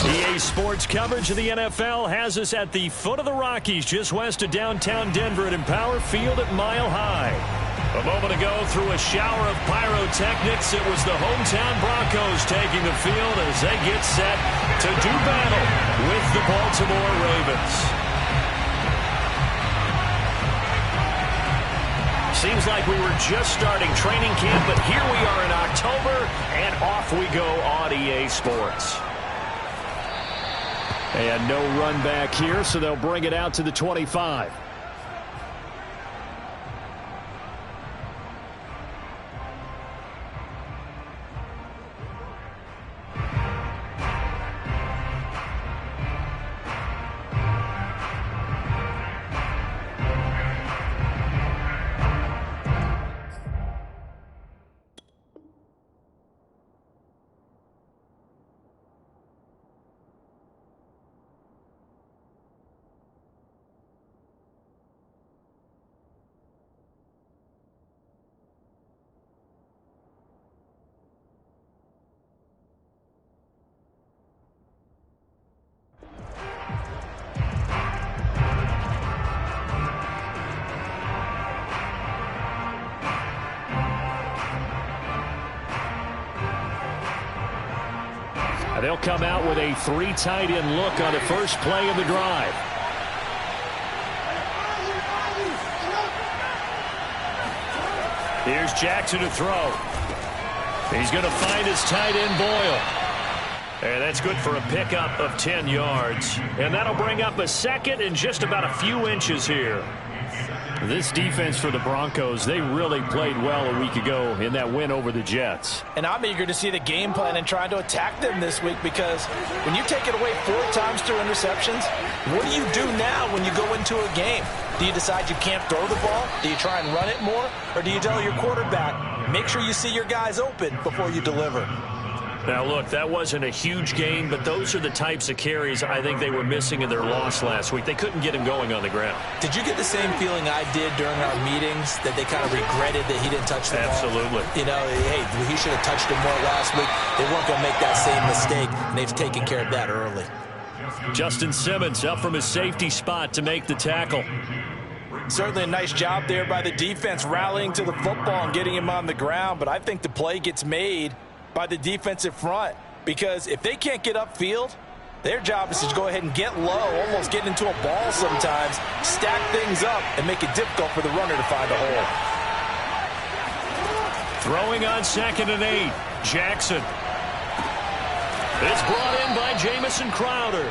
EA Sports coverage of the NFL has us at the foot of the Rockies, just west of downtown Denver at Empower Field at Mile High. A moment ago, through a shower of pyrotechnics, it was the hometown Broncos taking the field as they get set to do battle with the Baltimore Ravens. Seems like we were just starting training camp, but here we are in October, and off we go on EA Sports. And no run back here, so they'll bring it out to the 25. They'll come out with a 3 tight end look on the first play of the drive. Here's Jackson to throw. He's going to find his tight end Boyle. And that's good for a pickup of 10 yards. And that'll bring up a second and just about a few inches here. This defense for the Broncos, they really played well a week ago in that win over the Jets. And I'm eager to see the game plan and trying to attack them this week, because when you take it away 4 times through interceptions, what do you do now when you go into a game? Do you decide you can't throw the ball? Do you try and run it more? Or do you tell your quarterback, make sure you see your guys open before you deliver? Now, look, that wasn't a huge gain, but those are the types of carries I think they were missing in their loss last week. They couldn't get him going on the ground. Did you get the same feeling I did during our meetings, that they kind of regretted that he didn't touch the ball? Absolutely. You know, hey, he should have touched it more last week. They weren't going to make that same mistake, and they've taken care of that early. Justin Simmons up from his safety spot to make the tackle. Certainly a nice job there by the defense, rallying to the football and getting him on the ground, but I think the play gets made by the defensive front, because if they can't get upfield, their job is to go ahead and get low, almost get into a ball sometimes, stack things up, and make it difficult for the runner to find a hole. Throwing on 2nd and 8, Jackson. It's brought in by Jamison Crowder.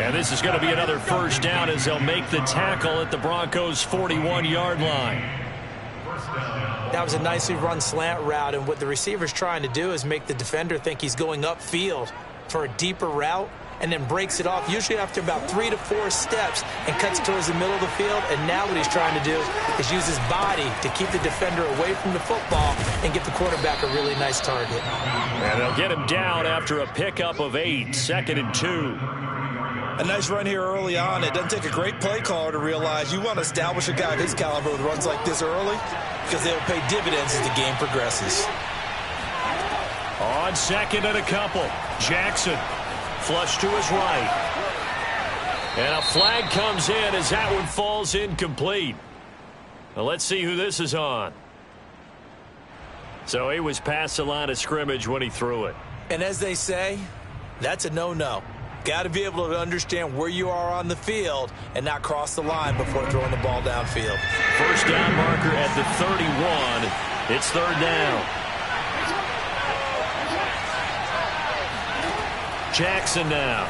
And this is going to be another first down as they'll make the tackle at the Broncos' 41-yard line. That was a nicely run slant route, and what the receiver's trying to do is make the defender think he's going upfield for a deeper route, and then breaks it off, usually after about 3 to 4 steps, and cuts towards the middle of the field. And now what he's trying to do is use his body to keep the defender away from the football and get the quarterback a really nice target. And they'll get him down after a pickup of 8, 2nd and 2. A nice run here early on. It doesn't take a great play caller to realize you want to establish a guy of his caliber with runs like this early, because they'll pay dividends as the game progresses. On 2nd and a couple, Jackson flush to his right. And a flag comes in as that one falls incomplete. Now let's see who this is on. So he was past the line of scrimmage when he threw it. And as they say, that's a no-no. Got to be able to understand where you are on the field and not cross the line before throwing the ball downfield. First down marker at the 31. It's 3rd down. Jackson now.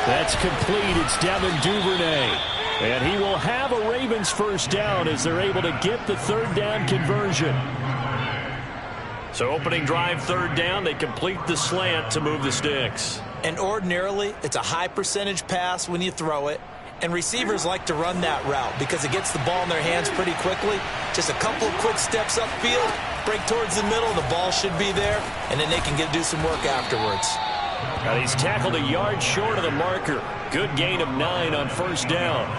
That's complete. It's Devin Duvernay. And he will have a Ravens first down as they're able to get the 3rd down conversion. So opening drive, 3rd down, they complete the slant to move the sticks. And ordinarily, it's a high percentage pass when you throw it. And receivers like to run that route because it gets the ball in their hands pretty quickly. Just a couple of quick steps upfield, break towards the middle, the ball should be there, and then they can do some work afterwards. Now he's tackled a yard short of the marker. Good gain of 9 on first down.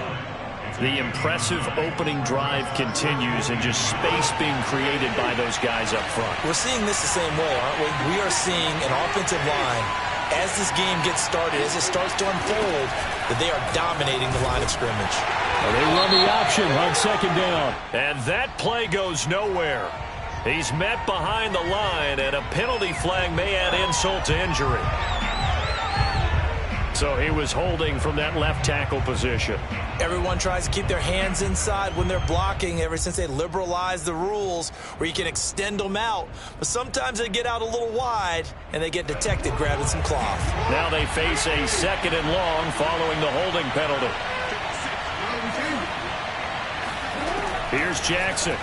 The impressive opening drive continues and just space being created by those guys up front. We're seeing this the same way, aren't we? We are seeing an offensive line, as this game gets started, as it starts to unfold, that they are dominating the line of scrimmage. Well, they run the option on second down. And that play goes nowhere. He's met behind the line, and a penalty flag may add insult to injury. So he was holding from that left tackle position. Everyone tries to keep their hands inside when they're blocking ever since they liberalized the rules where you can extend them out. But sometimes they get out a little wide, and they get detected grabbing some cloth. Now they face a 2nd and long following the holding penalty. Here's Jackson.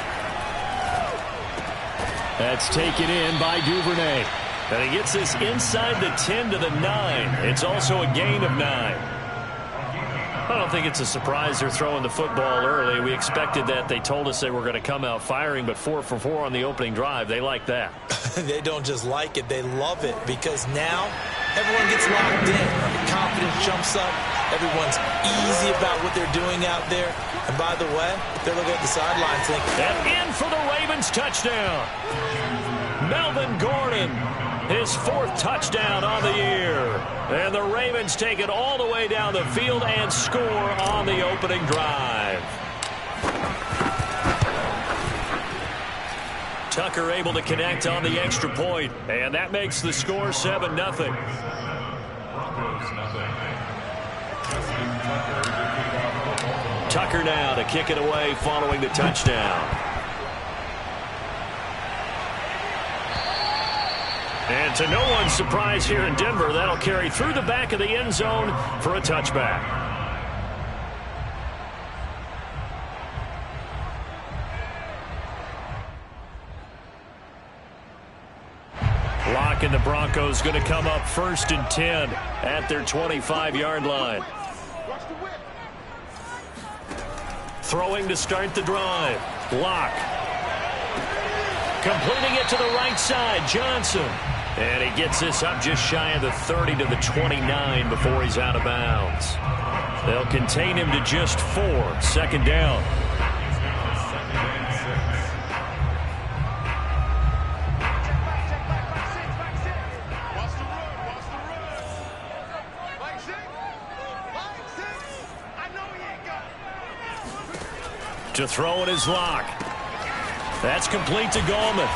That's taken in by Duvernay. And he gets this inside the 10 to the 9. It's also a gain of 9. I don't think it's a surprise they're throwing the football early. We expected that. They told us they were going to come out firing, but 4 for 4 on the opening drive. They like that. They don't just like it. They love it because now everyone gets locked in. The confidence jumps up. Everyone's easy about what they're doing out there. And by the way, they're looking at the sidelines thinking. And in for the Ravens touchdown. Melvin Gordon. His 4th touchdown on the year. And the Ravens take it all the way down the field and score on the opening drive. Tucker able to connect on the extra point. And that makes the score 7-0. Tucker now to kick it away following the touchdown. And to no one's surprise here in Denver, that'll carry through the back of the end zone for a touchback. Lock and the Broncos going to come up 1st and 10 at their 25-yard line. Throwing to start the drive. Lock. Completing it to the right side, Johnson. And he gets this up just shy of the 30 to the 29 before he's out of bounds. They'll contain him to just 4. 2nd down. To throw it is Lock. That's complete to Gallman.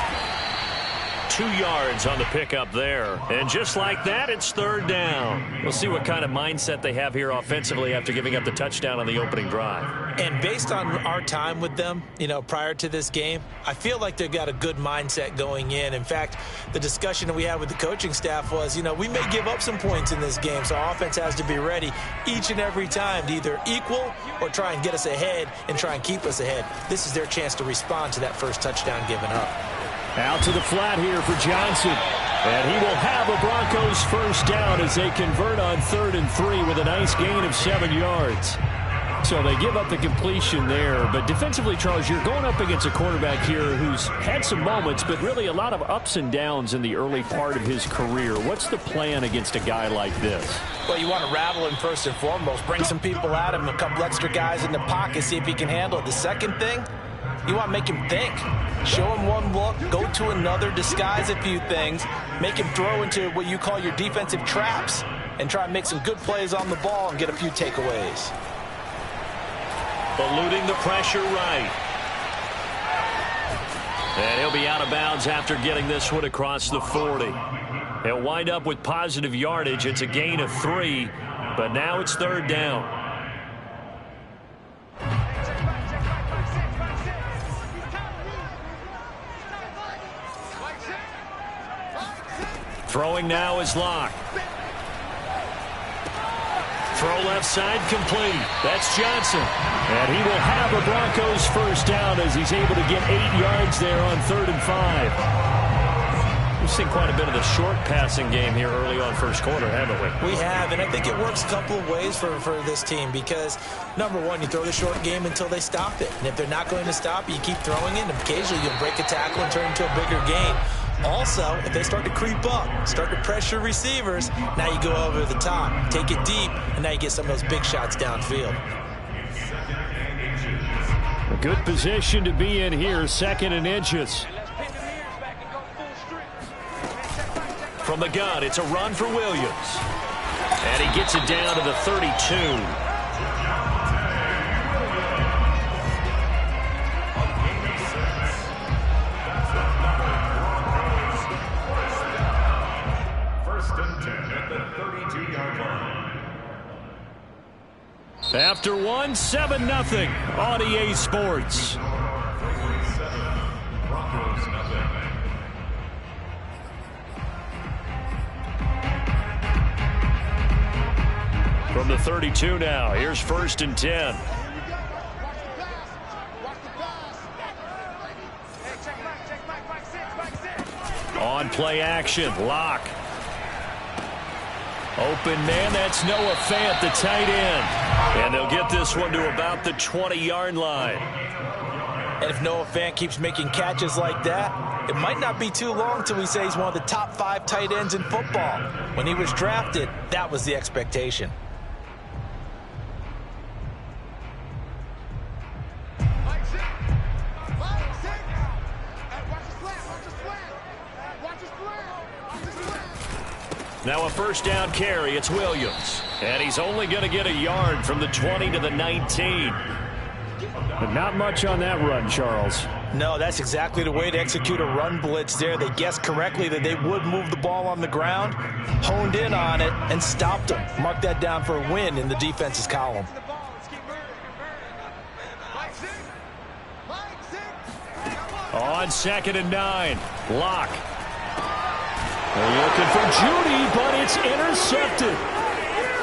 2 yards on the pickup there. And just like that, it's 3rd down. We'll see what kind of mindset they have here offensively after giving up the touchdown on the opening drive. And based on our time with them, prior to this game, I feel like they've got a good mindset going in. In fact, the discussion that we had with the coaching staff was, we may give up some points in this game, so our offense has to be ready each and every time to either equal or try and get us ahead and try and keep us ahead. This is their chance to respond to that first touchdown given up. Out to the flat here for Johnson. And he will have a Broncos 1st down as they convert on 3rd and 3 with a nice gain of 7 yards. So they give up the completion there. But defensively, Charles, you're going up against a quarterback here who's had some moments, but really a lot of ups and downs in the early part of his career. What's the plan against a guy like this? Well, you want to rattle him first and foremost. Bring some people at him, a couple extra guys in the pocket, see if he can handle it. The second thing, you want to make him think. Show him one look, go to another, disguise a few things, make him throw into what you call your defensive traps, and try and make some good plays on the ball and get a few takeaways. Eluding the pressure right. And he'll be out of bounds after getting this one across the 40. He'll wind up with positive yardage. It's a gain of 3, but now it's 3rd down. Throwing now is Lock. Throw left side complete. That's Johnson. And he will have a Broncos 1st down as he's able to get 8 yards there on 3rd and 5. We've seen quite a bit of the short passing game here early on 1st quarter, haven't we? We have, and I think it works a couple of ways for this team because, number one, you throw the short game until they stop it. And if they're not going to stop it, you keep throwing it, and occasionally you'll break a tackle and turn it into a bigger gain. Also, if they start to creep up, start to pressure receivers, now you go over the top, take it deep, and now you get some of those big shots downfield. A good position to be in here, 2nd and inches. From the gun, it's a run for Williams. And he gets it down to the 32. After one, 7-0 on EA Sports. From the 32 now, here's 1st and 10. On play action, Locke. Open man, that's Noah Fant, the tight end. And they'll get this one to about the 20-yard line. And if Noah Fant keeps making catches like that, it might not be too long till we say he's one of the top 5 tight ends in football. When he was drafted, that was the expectation. Now a 1st down carry, it's Williams. And he's only going to get a yard from the 20 to the 19. But not much on that run, Charles. No, that's exactly the way to execute a run blitz there. They guessed correctly that they would move the ball on the ground, honed in on it, and stopped them. Mark that down for a win in the defense's column. On 2nd and 9, Locke. Looking for Judy, but it's intercepted.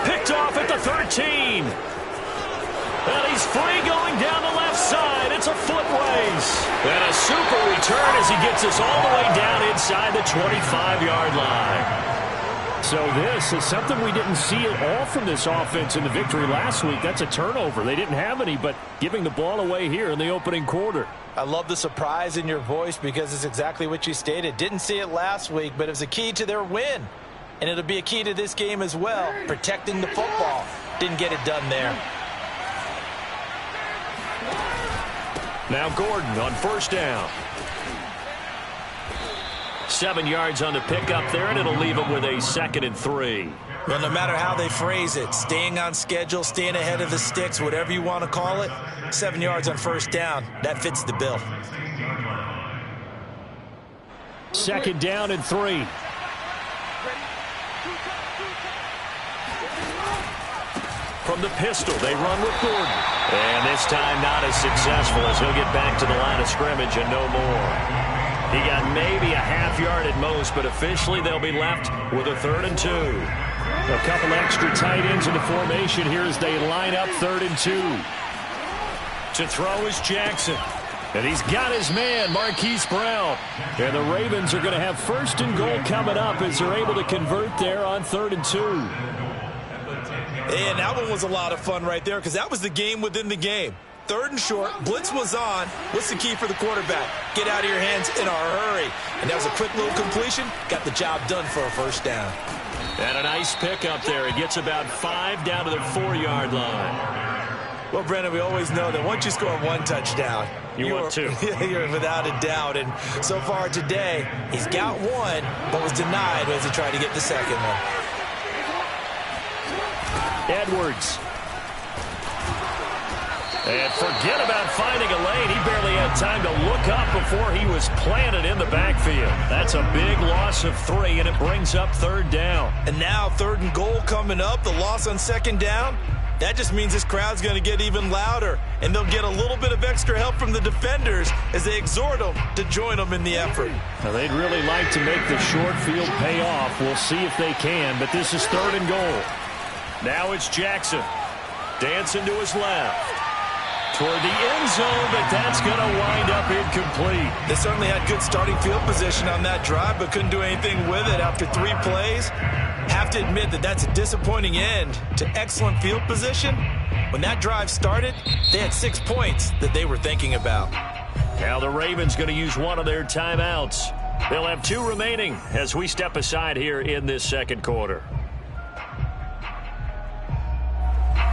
Picked off at the 13. And he's free going down the left side. It's a foot race. And a super return as he gets us all the way down inside the 25-yard line. So this is something we didn't see at all from this offense in the victory last week. That's a turnover. They didn't have any, but giving the ball away here in the opening quarter. I love the surprise in your voice because it's exactly what you stated. Didn't see it last week, but it was a key to their win. And it'll be a key to this game as well, protecting the football. Didn't get it done there. Now Gordon on 1st down. 7 yards on the pickup there, and it'll leave him with a 2nd and 3. Well, no matter how they phrase it, staying on schedule, staying ahead of the sticks, whatever you want to call it, 7 yards on 1st down, that fits the bill. 2nd down and 3. From the pistol, they run with Gordon. And this time not as successful as he'll get back to the line of scrimmage and no more. He got maybe a half yard at most, but officially they'll be left with a 3rd and 2. A couple extra tight ends in the formation here as they line up 3rd and 2. To throw is Jackson. And he's got his man, Marquise Brown. And the Ravens are going to have 1st and goal coming up as they're able to convert there on 3rd and 2. And that one was a lot of fun right there because that was the game within the game. 3rd and short, blitz was on. What's the key for the quarterback? Get out of your hands in a hurry. And that was a quick little completion. Got the job done for a 1st down. And a nice pickup there. It gets about 5 down to the 4-yard line. Well, Brendan, we always know that once you score 1 touchdown, you want 2. You're without a doubt. And so far today, he's got 1, but was denied as he tried to get the 2nd one. Edwards. And forget about finding a lane. He barely had time to look up before he was planted in the backfield. That's a big loss of 3, and it brings up 3rd down. And now 3rd and goal coming up. The loss on 2nd down. That just means this crowd's going to get even louder, and they'll get a little bit of extra help from the defenders as they exhort them to join them in the effort. Now, they'd really like to make the short field pay off. We'll see if they can, but this is 3rd and goal. Now it's Jackson. Dancing to his left. Toward the end zone, but that's going to wind up incomplete. They certainly had good starting field position on that drive, but couldn't do anything with it after 3 plays. Have to admit that that's a disappointing end to excellent field position. When that drive started, they had 6 points that they were thinking about. Now the Ravens going to use one of their timeouts. They'll have 2 remaining as we step aside here in this 2nd quarter.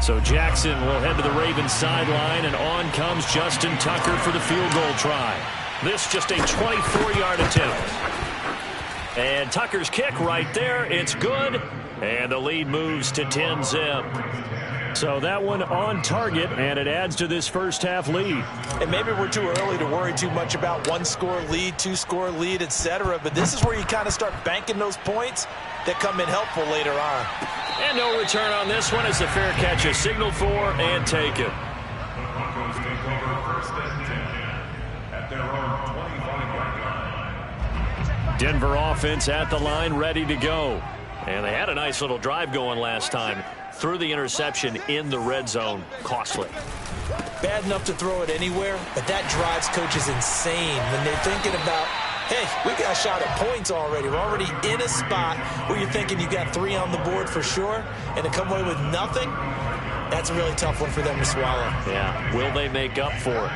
So Jackson will head to the Ravens sideline, and on comes Justin Tucker for the field goal try. This just a 24-yard attempt. And Tucker's kick right there. It's good. And the lead moves to 10-zip. So that one on target, and it adds to this first half lead. And maybe we're too early to worry too much about one-score lead, two-score lead, etc. But this is where you kind of start banking those points that come in helpful later on. And no return on this one as the fair catch is signaled for and taken. Denver offense at the line, ready to go. And they had a nice little drive going last time. Threw the interception in the red zone. Costly. Bad enough to throw it anywhere, but that drives coaches insane when they're thinking about, hey, we got a shot at points already. We're already in a spot where you're thinking you got 3 on the board for sure, and to come away with nothing, that's a really tough one for them to swallow. Yeah, will they make up for it?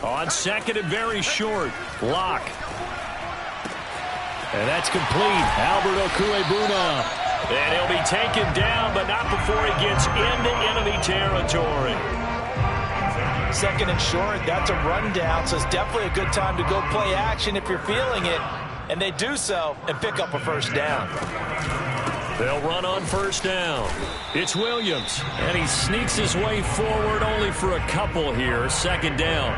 On second and very short, Locke. And that's complete. Albert Okuebuna. And he'll be taken down, but not before he gets into enemy territory. Second and short, that's a rundown, so it's definitely a good time to go play action if you're feeling it. And they do so and pick up a first down. They'll run on first down. It's Williams, and he sneaks his way forward only for a couple here. Second down.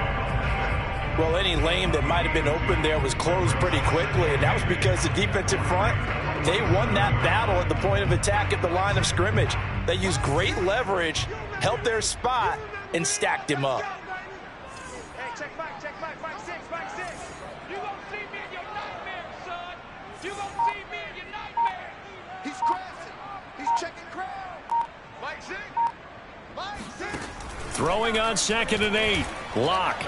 Well, any lane that might have been open there was closed pretty quickly, and that was because the defensive front, they won that battle at the point of attack at the line of scrimmage. They used great leverage, held their spot, and stacked him up. Hey, check back, 6. You gonna see me in your nightmare, son. You gonna see me in your nightmare. He's crashing. He's checking crowd. Mike 6. Throwing on second and 8. Locke.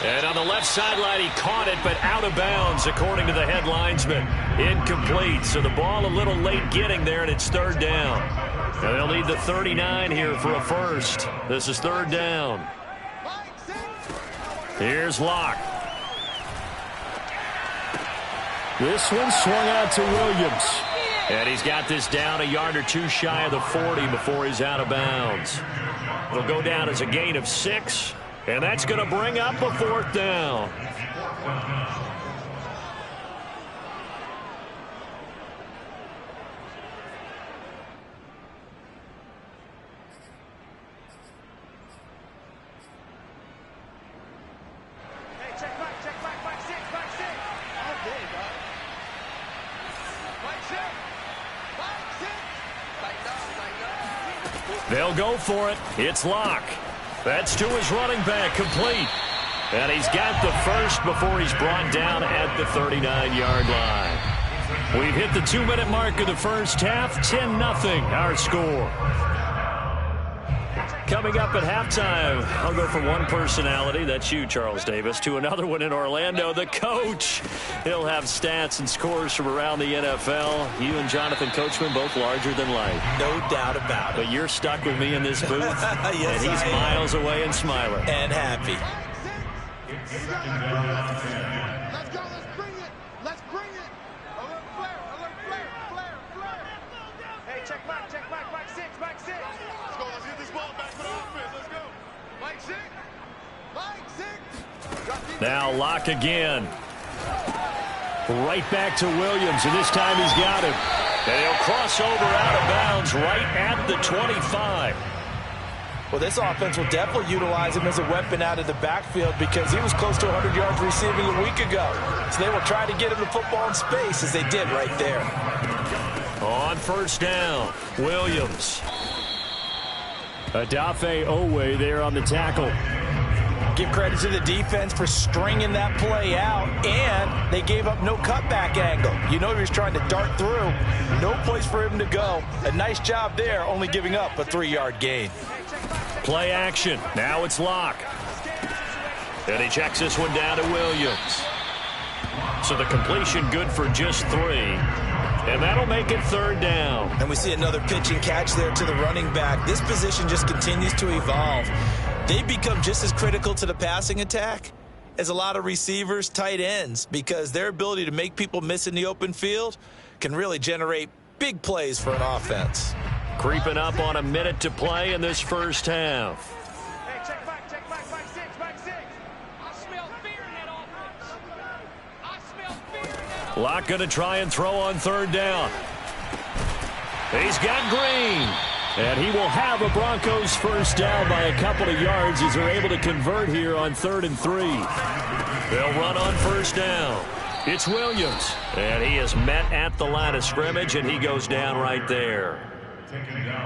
And on the left sideline, he caught it, but out of bounds, according to the head linesman. Incomplete. So the ball a little late getting there, and it's third down. And they'll need the 39 here for a first. This is third down. Here's Locke. This one swung out to Williams. And he's got this down a yard or two shy of the 40 before he's out of bounds. It'll go down as a gain of 6. And that's going to bring up a fourth down. Hey, check back, Mike 6. All day, dog. Mike 6. They'll go for it. It's Locke. That's to his running back, complete. And he's got the first before he's brought down at the 39-yard line. We've hit the 2-minute mark of the first half. 10-0 our score. Coming up at halftime, I'll go from one personality, that's you, Charles Davis, to another one in Orlando, the coach. He'll have stats and scores from around the NFL. You and Jonathan Coachman, both larger than life. No doubt about it. But you're stuck with me in this booth, yes, and he's miles away and smiling. And happy. Let's go. Let's bring it. Alert flare. Hey, check back, Mike 6. Let's go. Let's get this ball back for the offense. Let's go. Mike 6. Now Locke again. Right back to Williams, and this time he's got him. And he'll cross over out of bounds right at the 25. Well, this offense will definitely utilize him as a weapon out of the backfield because he was close to 100 yards receiving a week ago. So they will try to get him the football in space as they did right there. On first down, Williams. Adafe Owe there on the tackle. Give credit to the defense for stringing that play out, and they gave up no cutback angle. You know he was trying to dart through. No place for him to go. A nice job there, only giving up a 3-yard gain. Play action. Now it's Locke. And he checks this one down to Williams. So the completion good for just 3. And that'll make it third down. And we see another pitch and catch there to the running back. This position just continues to evolve. They become just as critical to the passing attack as a lot of receivers, tight ends, because their ability to make people miss in the open field can really generate Big plays for an offense. Creeping up on a minute to play in this first half. Hey, check back, back six. I smell fear in that offense. I smell fear in that offense. Locke going to try and throw on third down. He's got Green. And he will have a Broncos first down by a couple of yards as they're able to convert here on 3rd and 3. They'll run on first down. It's Williams. And he is met at the line of scrimmage, and he goes down right there.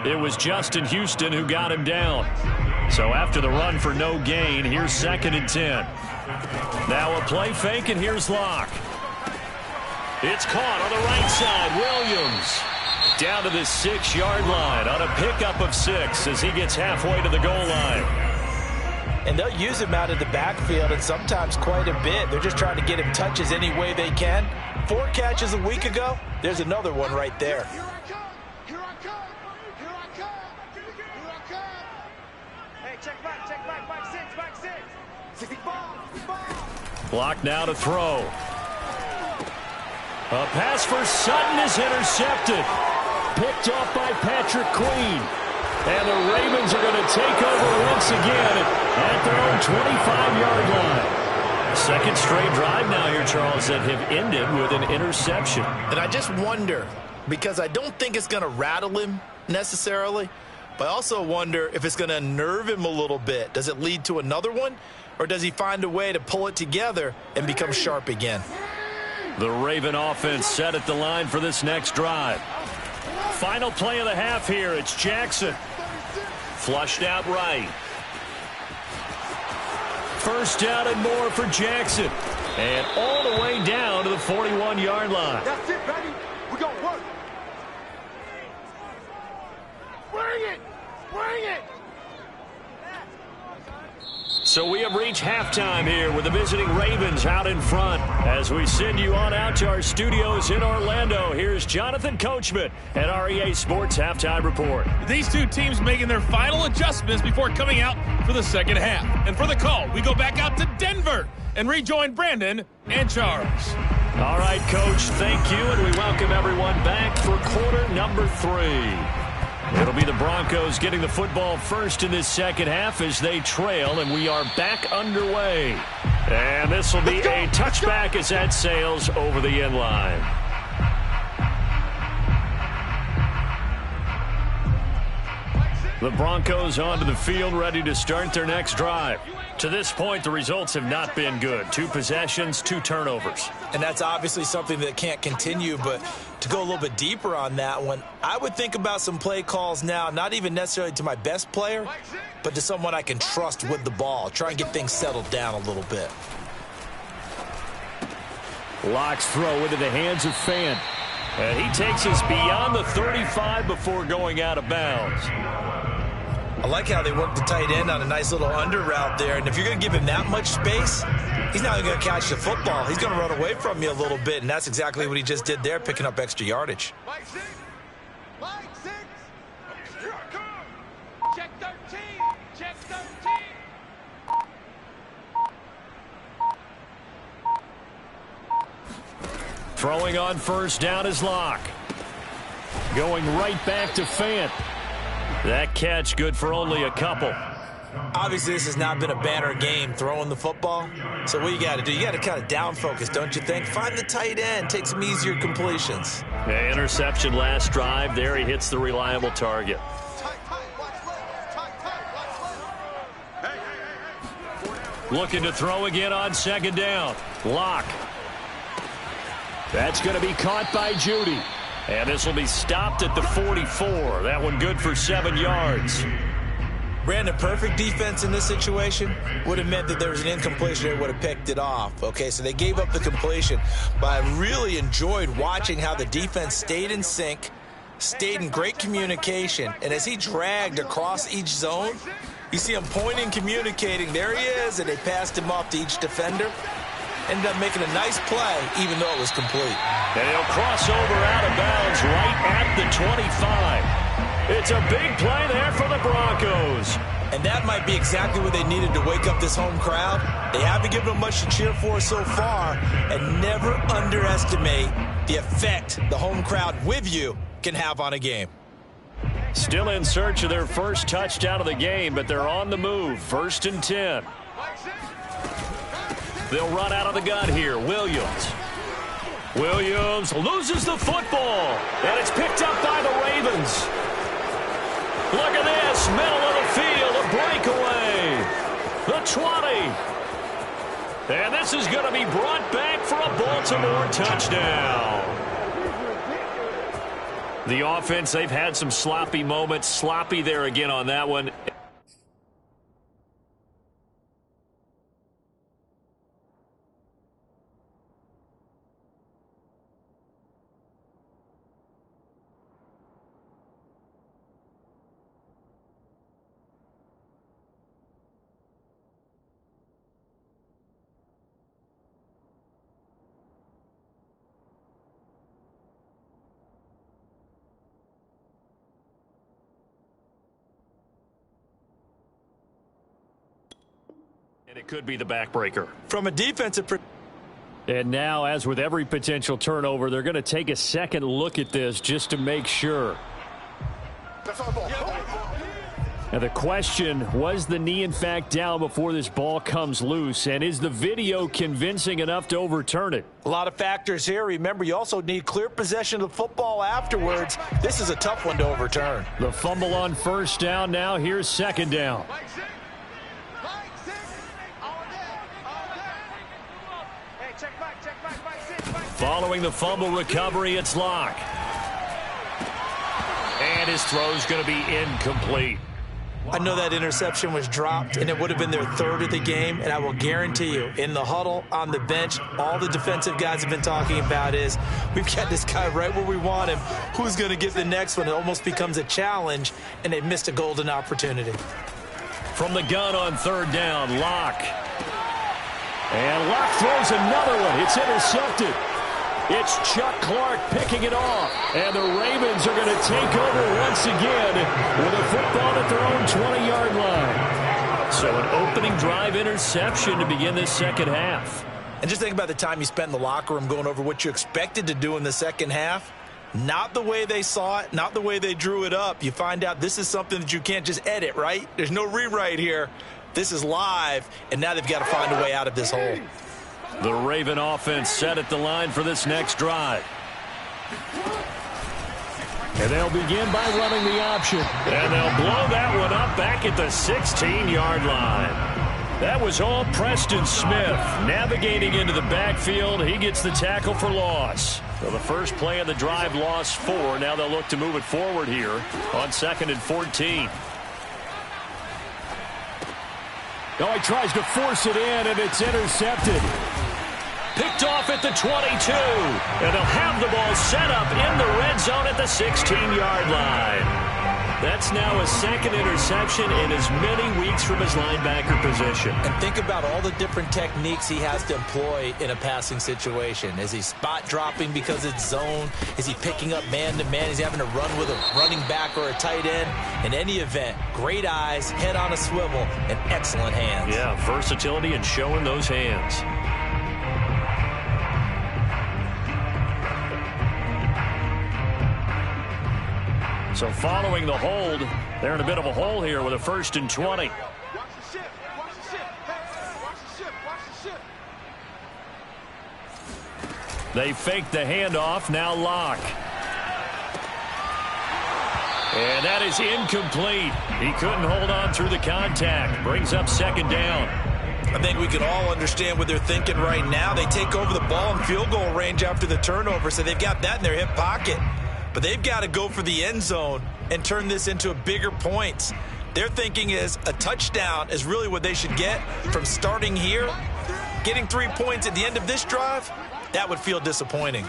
It was Justin Houston who got him down. So after the run for no gain, here's 2nd and 10. Now a play fake, and here's Locke. It's caught on the right side. Williams down to the 6-yard line on a pickup of 6 as he gets halfway to the goal line. And they'll use him out of the backfield, and sometimes quite a bit. They're just trying to get him touches any way they can. 4 catches a week ago. There's another one right there. Here I come. Here I come. Here I come. Here I come. Hey, check back six. Block now to throw. A pass for Sutton is intercepted. Picked off by Patrick Queen. And the Ravens are going to take over once again at their own 25-yard line. Second straight drive now here, Charles, that have ended with an interception. And I just wonder, because I don't think it's going to rattle him necessarily, but I also wonder if it's going to unnerve him a little bit. Does it lead to another one, or does he find a way to pull it together and become sharp again? The Raven offense set at the line for this next drive. Final play of the half here. It's Jackson. Flushed out right. First down and more for Jackson. And all the way down to the 41-yard line. That's it, baby. We gonna work. Bring it. Bring it. So we have reached halftime here with the visiting Ravens out in front. As we send you on out to our studios in Orlando, here's Jonathan Coachman at REA Sports Halftime Report. These two teams making their final adjustments before coming out for the second half. And for the call, we go back out to Denver and rejoin Brandon and Charles. All right, Coach, thank you, and we welcome everyone back for quarter number 3. It'll be the Broncos getting the football first in this second half as they trail, and we are back underway. And this will be a touchback as that sails over the end line. The Broncos onto the field, ready to start their next drive. To this point, the results have not been good. 2 possessions, 2 turnovers. And that's obviously something that can't continue, but to go a little bit deeper on that one, I would think about some play calls now, not even necessarily to my best player, but to someone I can trust with the ball. Try and get things settled down a little bit. Locke's throw into the hands of Fant. And he takes us beyond the 35 before going out of bounds. I like how they work the tight end on a nice little under route there. And if you're going to give him that much space, he's not going to catch the football. He's going to run away from you a little bit, and that's exactly what he just did there, picking up extra yardage. Mike 6. Mike 6. Here I come. Check 13. Check 13. Throwing on first down is Locke. Going right back to Fant. That catch good for only a couple. Obviously, this has not been a banner game throwing the football. So what you got to do, you got to kind of down focus, don't you think? Find the tight end, take some easier completions. Yeah, interception last drive. There he hits the reliable target. Tight, watch left. Tight, watch left. Hey. Looking to throw again on second down. Locke. That's going to be caught by Judy. And this will be stopped at the 44. That one good for 7 yards. Brandon, perfect defense in this situation would have meant that there was an incompletion. They would have picked it off. Okay, so they gave up the completion. But I really enjoyed watching how the defense stayed in sync, stayed in great communication. And as he dragged across each zone, you see him pointing, communicating. There he is, and they passed him off to each defender. Ended up making a nice play, even though it was complete. And he'll cross over out of bounds right at the 25. It's a big play there for the Broncos. And that might be exactly what they needed to wake up this home crowd. They haven't given them much to cheer for so far, and never underestimate the effect the home crowd with you can have on a game. Still in search of their first touchdown of the game, but they're on the move. 1st and 10. They'll run out of the gun here. Williams loses the football, and it's picked up by the Ravens. Look at this, middle of the field, a breakaway. The 20. And this is going to be brought back for a Baltimore touchdown. The offense, they've had some sloppy moments. Sloppy there again on that one. And it could be the backbreaker. From a defensive And now, as with every potential turnover, they're going to take a second look at this just to make sure. And the question, was the knee in fact down before this ball comes loose? And is the video convincing enough to overturn it? A lot of factors here. Remember, you also need clear possession of the football afterwards. This is a tough one to overturn. The fumble on 1st down. Now here's 2nd down. Following the fumble recovery, it's Locke. And his throw's going to be incomplete. I know that interception was dropped, and it would have been their 3rd of the game, and I will guarantee you, in the huddle, on the bench, all the defensive guys have been talking about is, we've got this guy right where we want him. Who's going to get the next one? It almost becomes a challenge, and they missed a golden opportunity. From the gun on 3rd down, Locke. And Locke throws another one. It's intercepted. It's Chuck Clark picking it off. And the Ravens are going to take over once again with a football at their own 20-yard line. So an opening drive interception to begin this second half. And just think about the time you spent in the locker room going over what you expected to do in the second half. Not the way they saw it, not the way they drew it up. You find out this is something that you can't just edit, right? There's no rewrite here. This is live, and now they've got to find a way out of this hole. The Raven offense set at the line for this next drive. And they'll begin by running the option. And they'll blow that one up back at the 16-yard line. That was all Preston Smith navigating into the backfield. He gets the tackle for loss. So the first play of the drive lost 4. Now they'll look to move it forward here on 2nd and 14. Oh, he tries to force it in, and it's intercepted. Picked off at the 22. And they'll have the ball set up in the red zone at the 16-yard line. That's now a 2nd interception in as many weeks from his linebacker position. And think about all the different techniques he has to employ in a passing situation. Is he spot dropping because it's zone? Is he picking up man-to-man? Is he having to run with a running back or a tight end? In any event, great eyes, head on a swivel, and excellent hands. Yeah, versatility and showing those hands. So following the hold, they're in a bit of a hole here with a 1st and 20. Watch the ship. Watch the ship. Hey, watch the ship. Watch the ship. They fake the handoff. Now Locke. And that is incomplete. He couldn't hold on through the contact. Brings up 2nd down. I think we can all understand what they're thinking right now. They take over the ball in field goal range after the turnover, so they've got that in their hip pocket. But they've got to go for the end zone and turn this into a bigger points. Their thinking is a touchdown is really what they should get from starting here. Getting 3 points at the end of this drive, that would feel disappointing.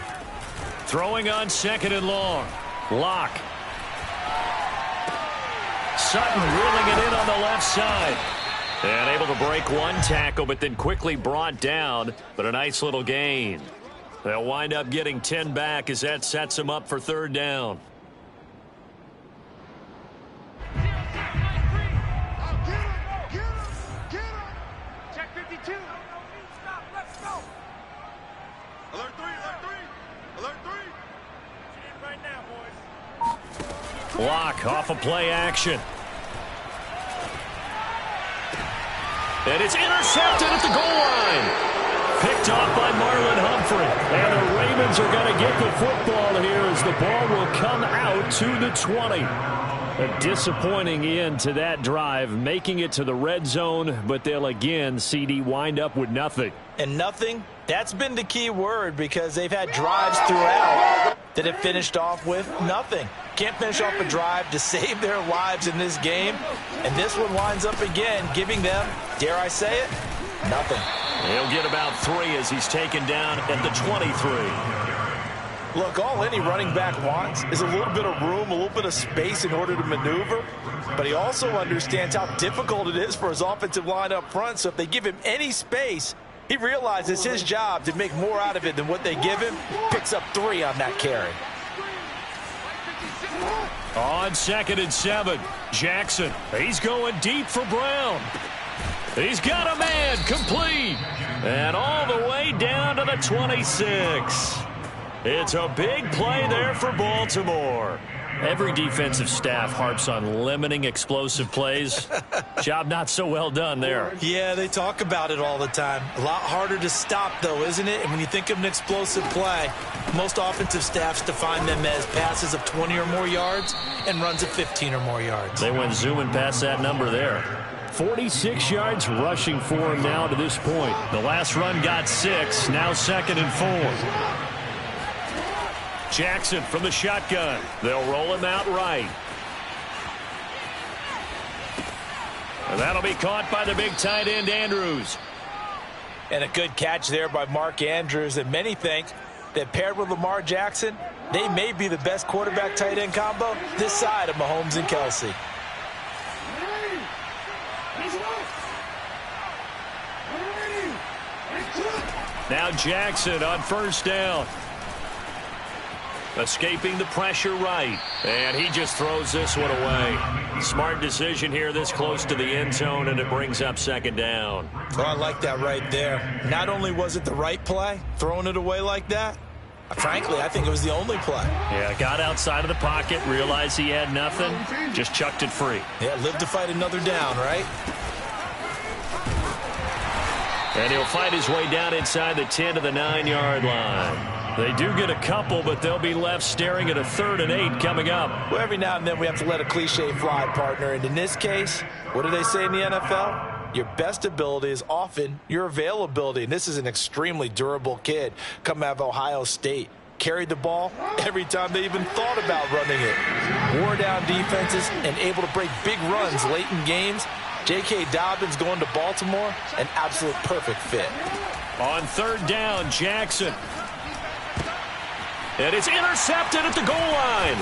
Throwing on 2nd and long. Locke. Sutton reeling it in on the left side. And able to break one tackle, but then quickly brought down. But a nice little gain. They'll wind up getting 10 back as that sets them up for 3rd down. Block off of play action. And it's intercepted at the goal line. Picked off by Marlon Humphrey. And the Ravens are going to get the football here as the ball will come out to the 20. A disappointing end to that drive, making it to the red zone, but they'll again, CD, wind up with nothing. And nothing, that's been the key word because they've had drives throughout that have finished off with nothing. Can't finish off a drive to save their lives in this game. And this one winds up again, giving them, dare I say it, nothing. He'll get about 3 as he's taken down at the 23. Look, all any running back wants is a little bit of room, a little bit of space in order to maneuver. But he also understands how difficult it is for his offensive line up front. So if they give him any space, he realizes his job to make more out of it than what they give him. Picks up 3 on that carry. On 2nd and 7, Jackson. He's going deep for Brown. He's got a man, complete. And all the way down to the 26. It's a big play there for Baltimore. Every defensive staff harps on limiting explosive plays. Job not so well done there. Yeah, they talk about it all the time. A lot harder to stop, though, isn't it? And when you think of an explosive play, most offensive staffs define them as passes of 20 or more yards and runs of 15 or more yards. They went zooming past that number there. 46 yards rushing for him now to this point. The last run got 6, now 2nd and 4. Jackson from the shotgun. They'll roll him out right. And that'll be caught by the big tight end, Andrews. And a good catch there by Mark Andrews. And many think that paired with Lamar Jackson, they may be the best quarterback tight end combo this side of Mahomes and Kelsey. Now Jackson on 1st down. Escaping the pressure right. And he just throws this one away. Smart decision here this close to the end zone, and it brings up 2nd down. Oh, I like that right there. Not only was it the right play, throwing it away like that, frankly, I think it was the only play. Yeah, got outside of the pocket, realized he had nothing, just chucked it free. Yeah, live to fight another down, right? And he'll fight his way down inside the 10 to the 9-yard line. They do get a couple, but they'll be left staring at a 3rd and 8 coming up. Well, every now and then we have to let a cliche fly, partner. And in this case, what do they say in the NFL? Your best ability is often your availability. And this is an extremely durable kid coming out of Ohio State. Carried the ball every time they even thought about running it. Wore down defenses and able to break big runs late in games. J.K. Dobbins going to Baltimore, an absolute perfect fit. On 3rd down, Jackson. And it's intercepted at the goal line.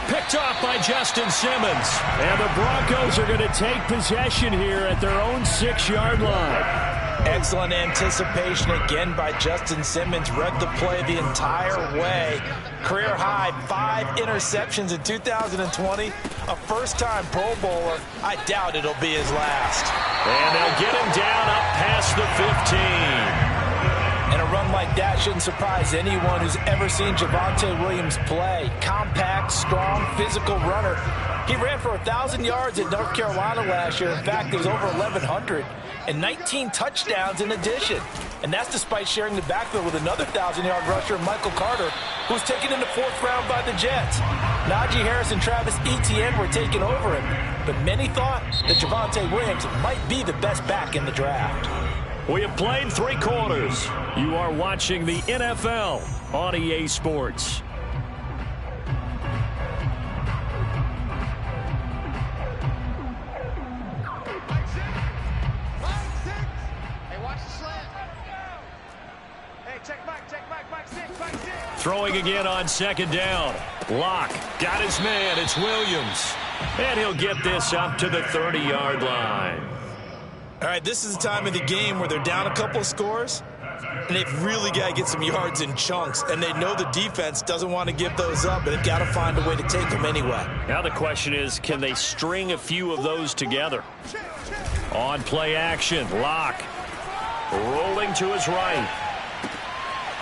Picked off by Justin Simmons. And the Broncos are going to take possession here at their own 6-yard line. Excellent anticipation again by Justin Simmons. Read the play the entire way. Career high 5 interceptions in 2020. A first-time Pro Bowler. I doubt it'll be his last. And they'll get him down up past the 15. And a run like that shouldn't surprise anyone who's ever seen Javonte Williams play. Compact, strong, physical runner. He ran for 1,000 yards at North Carolina last year. In fact, it was over 1,100 and 19 touchdowns in addition. And that's despite sharing the backfield with another 1,000-yard rusher, Michael Carter, who was taken in the 4th round by the Jets. Najee Harris and Travis Etienne were taking over him. But many thought that Javonte Williams might be the best back in the draft. We have played 3 quarters. You are watching the NFL on EA Sports. Throwing again on 2nd down. Lock got his man. It's Williams. And he'll get this up to the 30-yard line. All right, this is the time of the game where they're down a couple of scores, and they've really got to get some yards in chunks, and they know the defense doesn't want to give those up, but they've got to find a way to take them anyway. Now the question is, can they string a few of those together? On play action, Lock rolling to his right.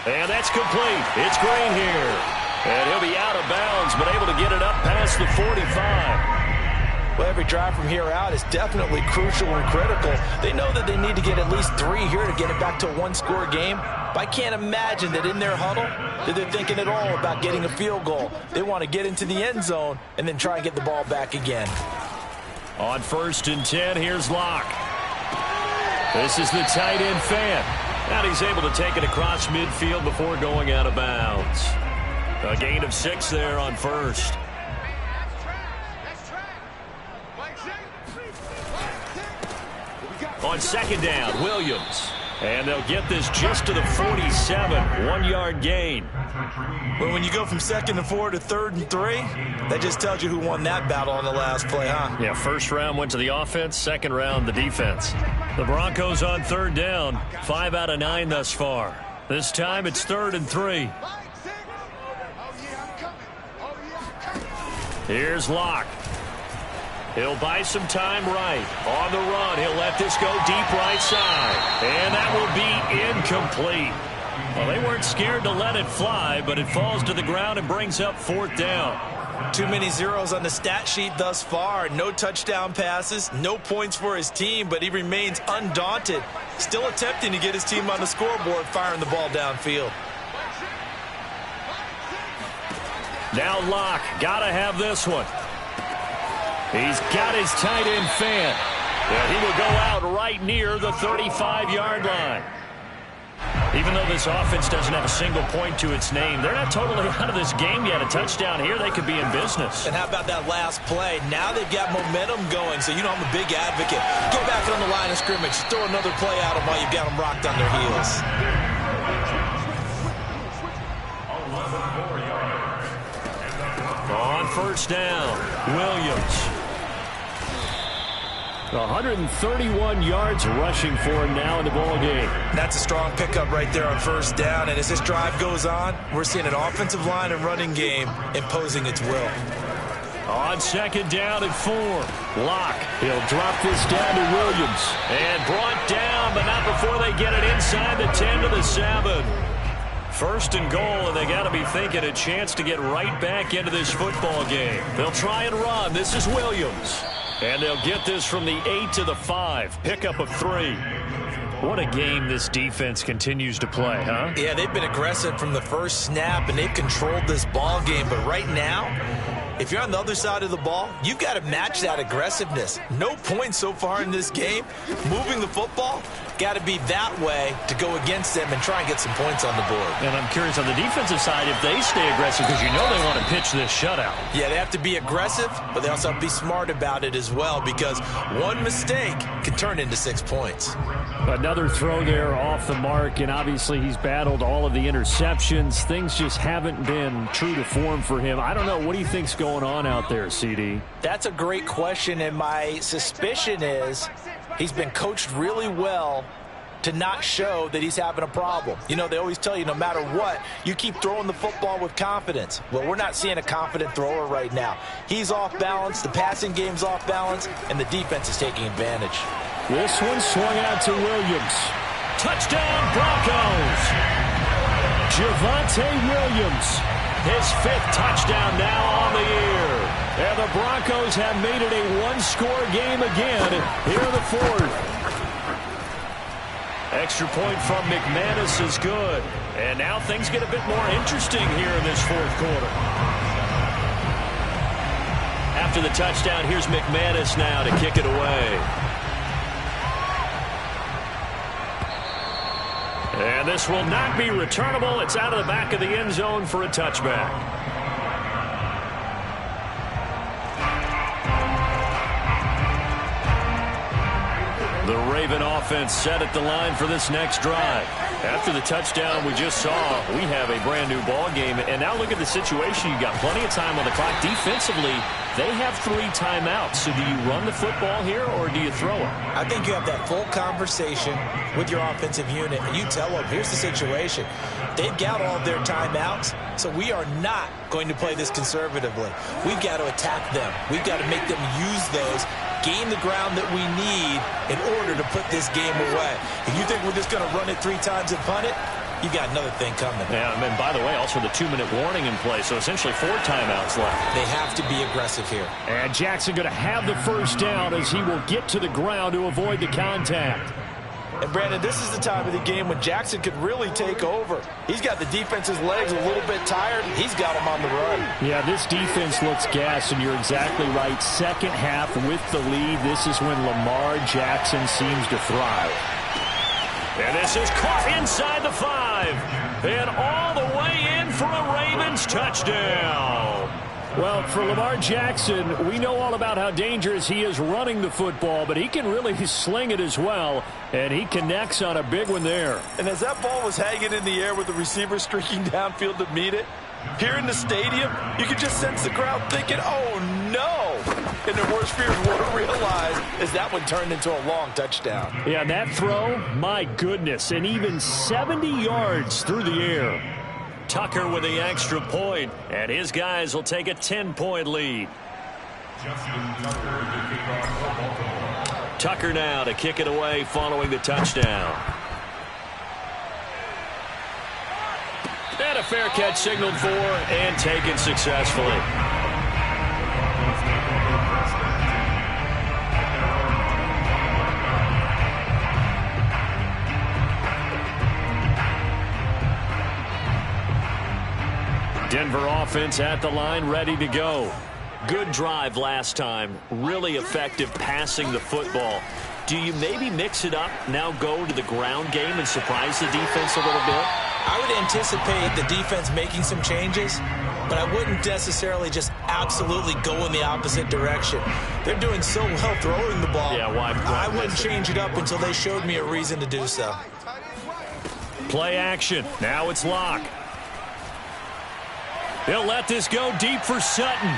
And that's complete. It's Green here. And he'll be out of bounds, but able to get it up past the 45. Well, every drive from here out is definitely crucial and critical. They know that they need to get at least 3 here to get it back to a one-score game. But I can't imagine that in their huddle that they're thinking at all about getting a field goal. They want to get into the end zone and then try and get the ball back again. On 1st and 10, here's Locke. This is the tight end fan. And he's able to take it across midfield before going out of bounds. A gain of 6 there on 1st. On 2nd down, Williams. And they'll get this just to the 47, 1-yard gain. Well, when you go from 2nd and 4 to 3rd and 3, that just tells you who won that battle on the last play, huh? Yeah, 1st round went to the offense, 2nd round the defense. The Broncos on 3rd down, 5 out of 9 thus far. This time it's 3rd and 3. Here's Locke. He'll buy some time right. On the run, he'll let this go deep right side. And that will be incomplete. Well, they weren't scared to let it fly, but it falls to the ground and brings up 4th down. Too many zeros on the stat sheet thus far. No touchdown passes, no points for his team, but he remains undaunted. Still attempting to get his team on the scoreboard, firing the ball downfield. Now Locke, gotta have this one. He's got his tight end fan. And he will go out right near the 35-yard line. Even though this offense doesn't have a single point to its name, they're not totally out of this game yet. A touchdown here, they could be in business. And how about that last play? Now they've got momentum going, so you know I'm a big advocate. Get back on the line of scrimmage. Throw another play at them while you've got them rocked on their heels. On 1st down, Williams. 131 yards rushing for him now in the ball game. That's a strong pickup right there on 1st down. And as this drive goes on, we're seeing an offensive line and running game imposing its will. On 2nd down and 4, Locke. He'll drop this down to Williams. And brought down, but not before they get it inside the 10 to the 7. 1st and goal, and they got to be thinking a chance to get right back into this football game. They'll try and run. This is Williams. And they'll get this from the 8 to the 5. Pickup of 3. What a game this defense continues to play, huh? Yeah, they've been aggressive from the first snap, and they've controlled this ball game. But right now, if you're on the other side of the ball, you've got to match that aggressiveness. No points so far in this game. Moving the football, got to be that way to go against them and try and get some points on the board. And I'm curious on the defensive side if they stay aggressive, because you know they want to pitch this shutout. Yeah, they have to be aggressive, but they also have to be smart about it as well, because one mistake can turn into 6 points. Another throw there off the mark, and obviously he's battled all of the interceptions. Things just haven't been true to form for him. I don't know. What do you think's going on out there, CD? That's a great question, and my suspicion is he's been coached really well to not show that he's having a problem. You know, they always tell you no matter what, you keep throwing the football with confidence. Well, we're not seeing a confident thrower right now. He's off balance, the passing game's off balance, and the defense is taking advantage. This one swung out to Williams. Touchdown, Broncos! Javonte Williams, his 5th touchdown now on the year. And the Broncos have made it a one-score game again here in the 4th. Extra point from McManus is good. And now things get a bit more interesting here in this 4th quarter. After the touchdown, here's McManus now to kick it away. And this will not be returnable. It's out of the back of the end zone for a touchback. The Raven offense set at the line for this next drive. After the touchdown we just saw, we have a brand new ball game. And now look at the situation. You've got plenty of time on the clock. Defensively, they have 3 timeouts. So do you run the football here or do you throw it? I think you have that full conversation with your offensive unit, and you tell them, here's the situation. They've got all of their timeouts, so we are not going to play this conservatively. We've got to attack them. We've got to make them use those, gain the ground that we need in order to put this game away. If you think we're just going to run it 3 times and punt it, you got another thing coming. Yeah, and by the way, also the 2-minute warning in play, so essentially 4 timeouts left. They have to be aggressive here. And Jackson going to have the first down as he will get to the ground to avoid the contact. And Brandon, this is the time of the game when Jackson could really take over. He's got the defense's legs a little bit tired. He's got them on the run. Yeah, this defense looks gassed, and you're exactly right. Second half with the lead, this is when Lamar Jackson seems to thrive. And this is caught inside the 5. And all the way in for a Ravens touchdown. Well, for Lamar Jackson, we know all about how dangerous he is running the football, but he can really sling it as well, and he connects on a big one there. And as that ball was hanging in the air with the receiver streaking downfield to meet it, here in the stadium, you could just sense the crowd thinking, oh, no. And their worst fears won't realize as that one turned into a long touchdown. Yeah, that throw, my goodness, and even 70 yards through the air. Tucker with the extra point, and his guys will take a 10-point lead. Tucker now to kick it away following the touchdown. And a fair catch signaled for and taken successfully. Denver offense at the line, ready to go. Good drive last time. Really effective passing the football. Do you maybe mix it up, now go to the ground game and surprise the defense a little bit? I would anticipate the defense making some changes, but I wouldn't necessarily just absolutely go in the opposite direction. They're doing so well throwing the ball. Yeah, why I wouldn't change it up until they showed me a reason to do so. Play action. Now it's Locke. They'll let this go deep for Sutton.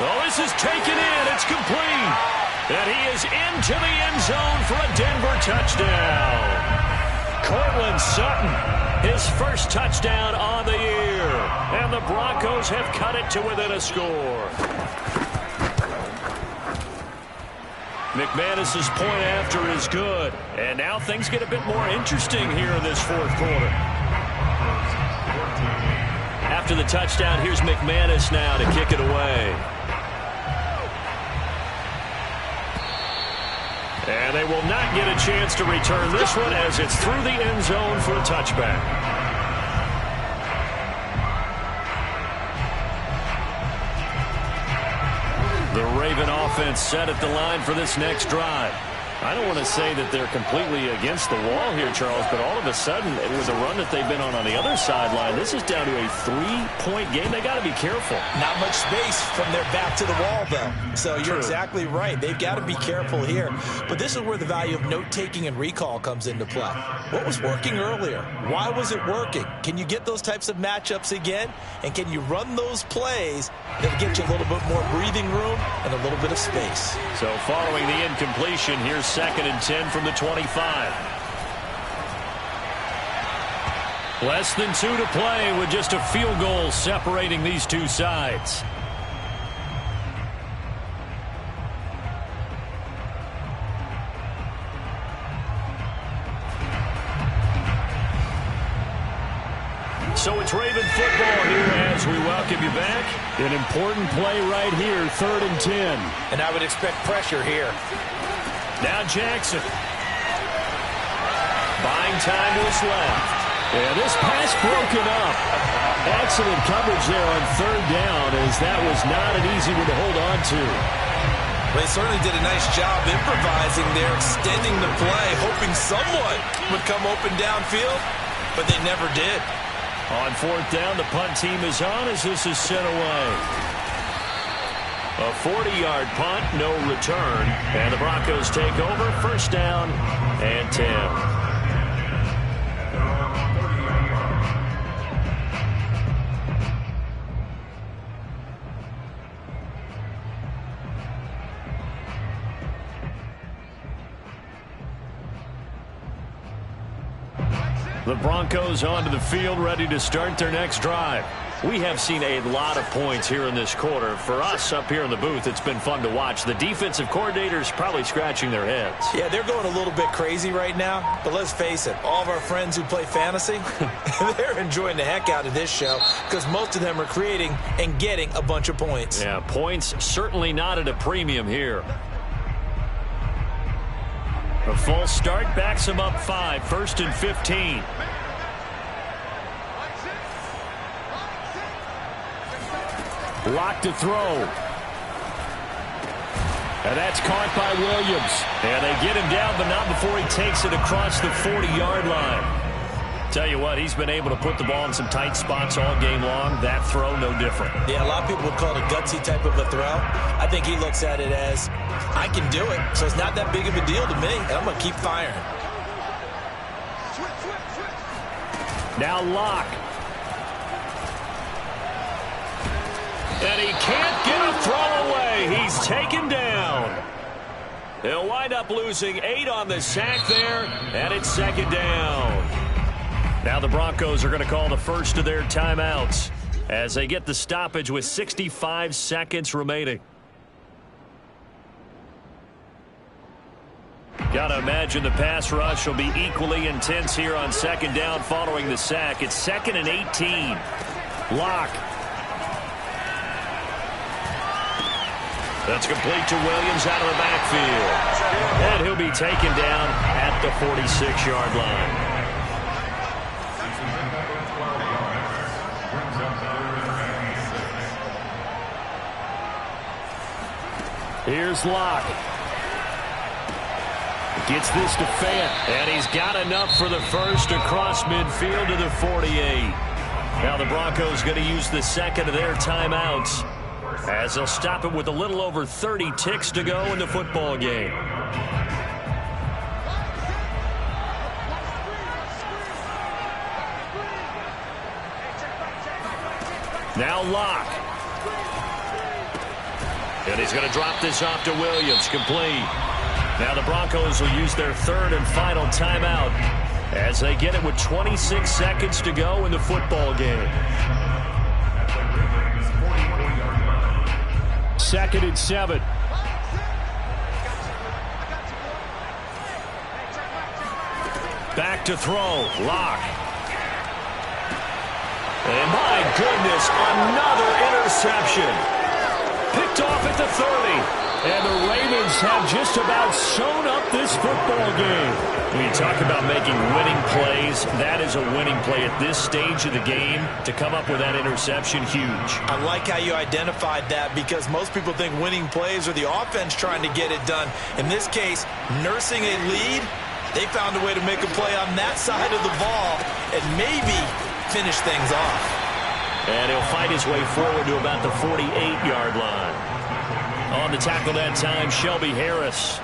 Oh, this is taken in. It's complete. And he is into the end zone for a Denver touchdown. Cortland Sutton, his first touchdown on the year. And the Broncos have cut it to within a score. McManus's point after is good. And now things get a bit more interesting here in this fourth quarter. After the touchdown, here's McManus now to kick it away. And they will not get a chance to return this one as it's through the end zone for a touchback. The Raven offense set at the line for this next drive. I don't want to say that they're completely against the wall here, Charles, but all of a sudden, with the run that they've been on the other sideline, this is down to a 3-point game. They got to be careful. Not much space from their back to the wall, though. So you're exactly right. They've got to be careful here. But this is where the value of note-taking and recall comes into play. What was working earlier? Why was it working? Can you get those types of matchups again? And can you run those plays that'll get you a little bit more breathing room and a little bit of space? So following the incompletion, here's 2nd and 10 from the 25. Less than 2 to play with just a field goal separating these two sides. So it's Raven football here as we welcome you back. An important play right here, 3rd and 10. And I would expect pressure here. Now Jackson. Buying time to his left. And this pass broken up. Excellent coverage there on 3rd down as that was not an easy one to hold on to. They certainly did a nice job improvising there, extending the play, hoping someone would come open downfield, but they never did. On 4th down, the punt team is on as this is sent away. A 40-yard punt, no return. And the Broncos take over, 1st down and 10. The Broncos onto the field, ready to start their next drive. We have seen a lot of points here in this quarter. For us up here in the booth, it's been fun to watch. The defensive coordinators probably scratching their heads. Yeah, they're going a little bit crazy right now. But let's face it, all of our friends who play fantasy, they're enjoying the heck out of this show because most of them are creating and getting a bunch of points. Yeah, points certainly not at a premium here. A false start backs him up 5, 1st and 15. Lock to throw. And that's caught by Williams. And they get him down, but not before he takes it across the 40-yard line. Tell you what, he's been able to put the ball in some tight spots all game long. That throw, no different. Yeah, a lot of people would call it a gutsy type of a throw. I think he looks at it as, I can do it, so it's not that big of a deal to me, and I'm going to keep firing. Now Locke. And he can't get a throw away. He's taken down. He'll wind up losing 8 on the sack there, and it's 2nd down. Now the Broncos are going to call the first of their timeouts as they get the stoppage with 65 seconds remaining. Got to imagine the pass rush will be equally intense here on 2nd down following the sack. It's 2nd and 18. Locke. That's complete to Williams out of the backfield. And he'll be taken down at the 46-yard line. Here's Locke. Gets this to Fant. And he's got enough for the first across midfield to the 48. Now the Broncos going to use the second of their timeouts as they'll stop it with a little over 30 ticks to go in the football game. Now Locke. And he's going to drop this off to Williams. Complete. Now the Broncos will use their 3rd and final timeout as they get it with 26 seconds to go in the football game. 2nd and 7. Back to throw. Locke. And my goodness, another interception. Picked off at the 30. And the Ravens have just about sewn up this football game. When you talk about making winning plays, that is a winning play at this stage of the game. To come up with that interception, huge. I like how you identified that because most people think winning plays are the offense trying to get it done. In this case, nursing a lead, they found a way to make a play on that side of the ball and maybe finish things off. And he'll fight his way forward to about the 48-yard line. On the tackle that time, Shelby Harris.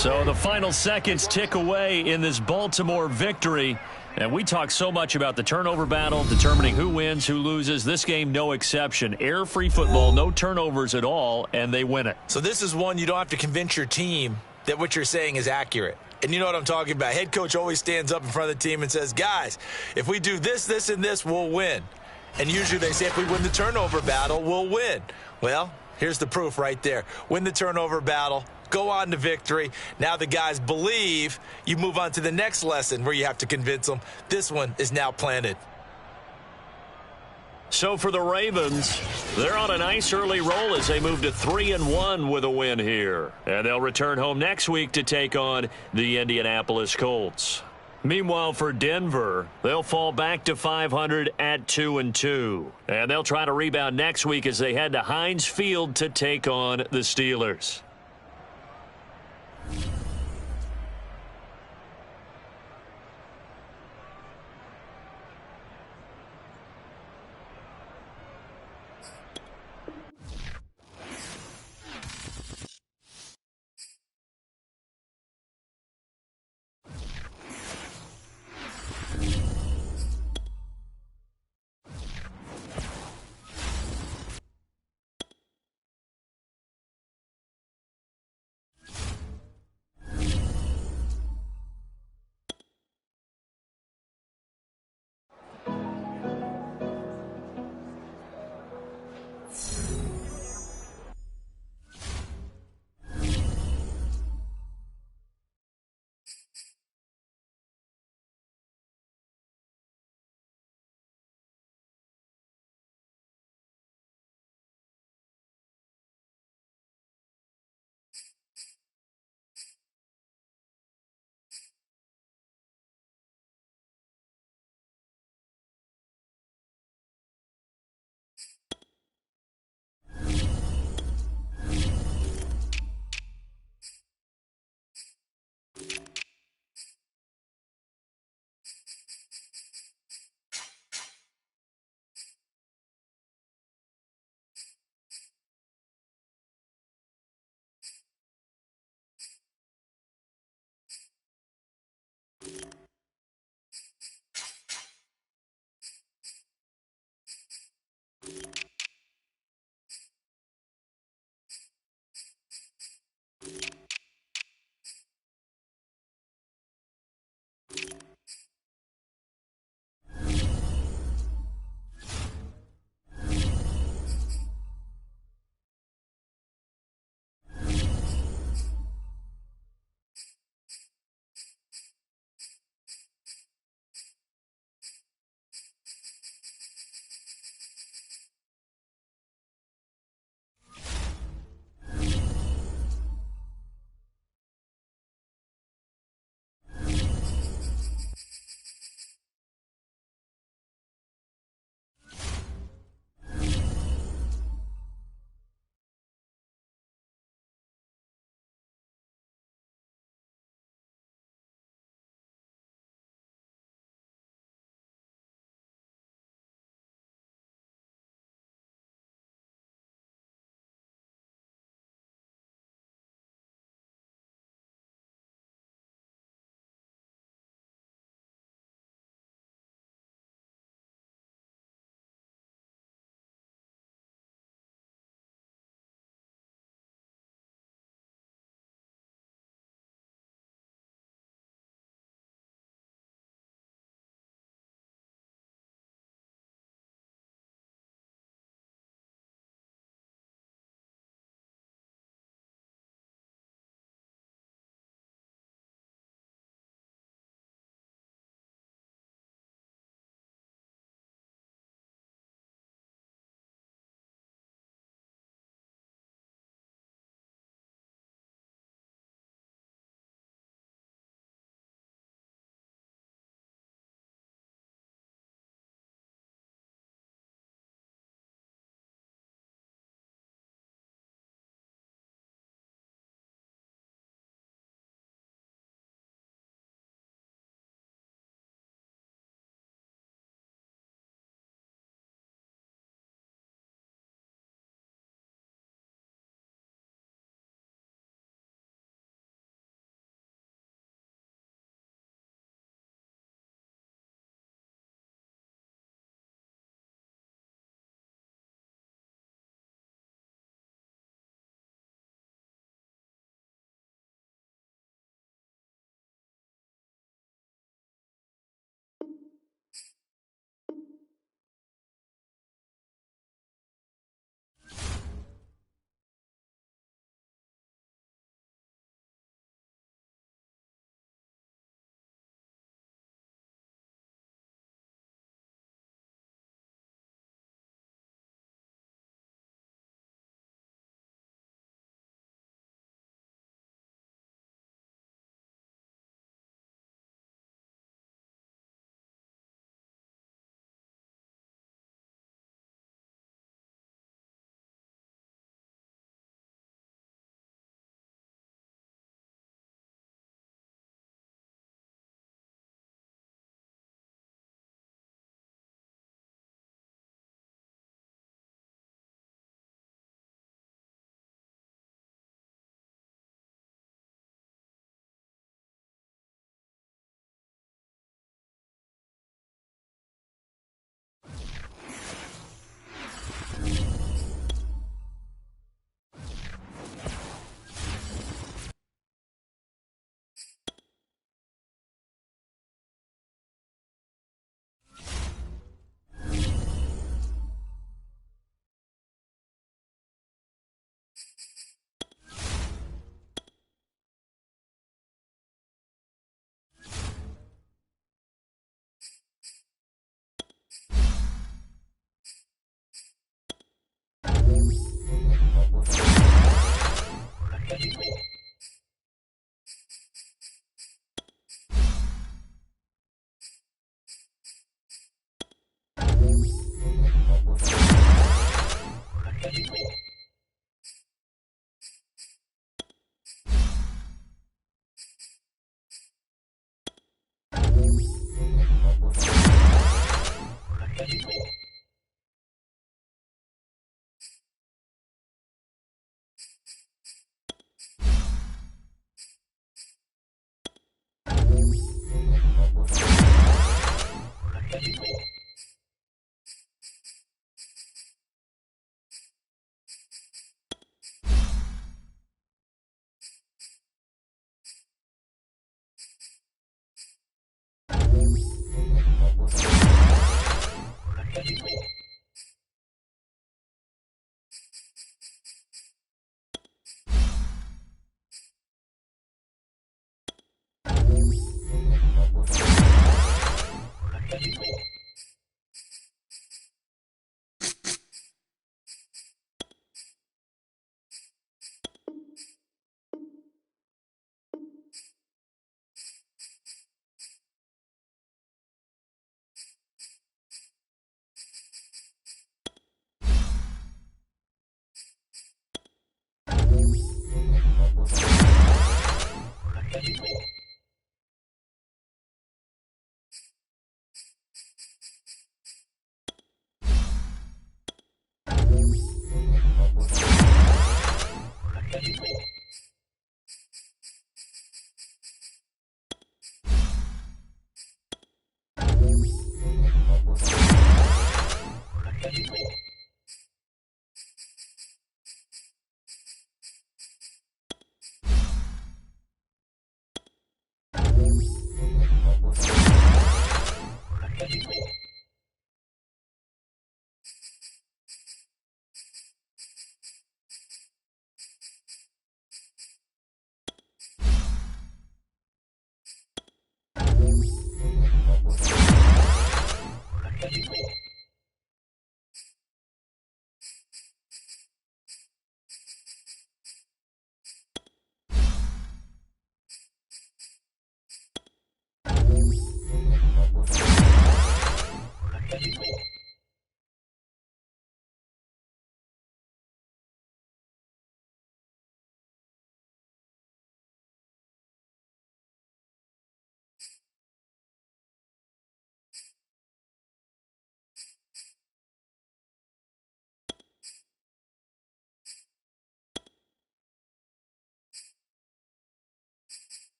So the final seconds tick away in this Baltimore victory. And we talk so much about the turnover battle, determining who wins, who loses. This game, no exception. Error-free football, no turnovers at all, and they win it. So this is one you don't have to convince your team that what you're saying is accurate. And you know what I'm talking about. Head coach always stands up in front of the team and says, guys, if we do this, this, and this, we'll win. And usually they say if we win the turnover battle, we'll win. Well, here's the proof right there. Win the turnover battle, go on to victory. Now the guys believe. You move on to the next lesson where you have to convince them. This one is now planted. So for the Ravens, they're on a nice early roll as they move to 3-1 with a win here. And they'll return home next week to take on the Indianapolis Colts. Meanwhile, for Denver, they'll fall back to 500 at 2-2. And they'll try to rebound next week as they head to Heinz Field to take on the Steelers.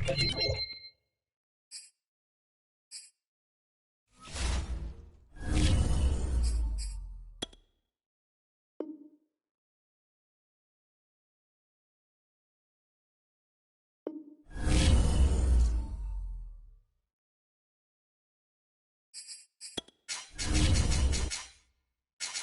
you